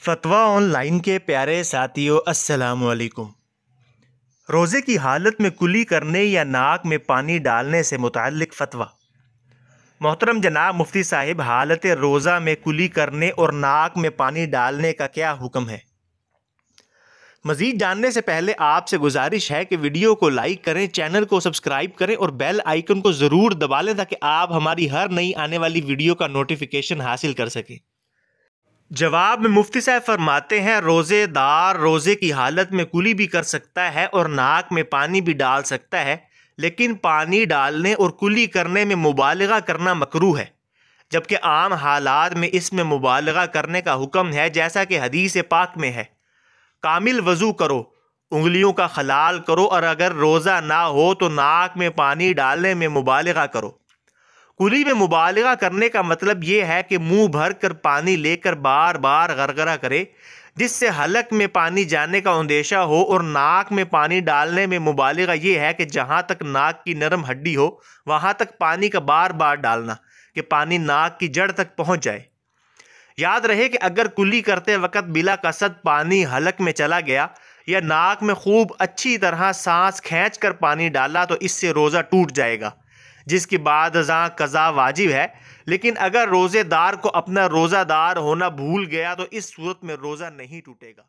فتویٰ on line کے پیارے ساتھیوں، السلام علیکم۔ روزے کی حالت میں کلی کرنے یا ناک میں پانی ڈالنے سے متعلق فتویٰ۔ محترم جناب مفتی صاحب، حالت روزہ میں کلی کرنے اور ناک میں پانی ڈالنے کا کیا حکم ہے؟ مزید جاننے سے پہلے آپ سے گزارش ہے کہ ویڈیو کو لائک کریں، چینل کو سبسکرائب کریں اور بیل آئیکن کو ضرور دبا لیں تاکہ آپ ہماری ہر نئی آنے والی ویڈیو کا نوٹیفیکیشن حاصل کر سکیں۔ جواب میں مفتی صاحب فرماتے ہیں، روزے دار روزے کی حالت میں کلی بھی کر سکتا ہے اور ناک میں پانی بھی ڈال سکتا ہے، لیکن پانی ڈالنے اور کلی کرنے میں مبالغہ کرنا مکروہ ہے، جبکہ عام حالات میں اس میں مبالغہ کرنے کا حکم ہے، جیسا کہ حدیث پاک میں ہے، کامل وضو کرو، انگلیوں کا خلال کرو، اور اگر روزہ نہ ہو تو ناک میں پانی ڈالنے میں مبالغہ کرو۔ کلی میں مبالغہ کرنے کا مطلب یہ ہے کہ منہ بھر کر پانی لے کر بار بار غرغرہ کرے، جس سے حلق میں پانی جانے کا اندیشہ ہو، اور ناک میں پانی ڈالنے میں مبالغہ یہ ہے کہ جہاں تک ناک کی نرم ہڈی ہو وہاں تک پانی کا بار بار ڈالنا کہ پانی ناک کی جڑ تک پہنچ جائے۔ یاد رہے کہ اگر کلی کرتے وقت بلا قصد پانی حلق میں چلا گیا یا ناک میں خوب اچھی طرح سانس کھینچ کر پانی ڈالا تو اس سے روزہ ٹوٹ جائے گا، جس کی بعد ازاں قضا واجب ہے۔ لیکن اگر روزے دار کو اپنا روزہ دار ہونا بھول گیا تو اس صورت میں روزہ نہیں ٹوٹے گا۔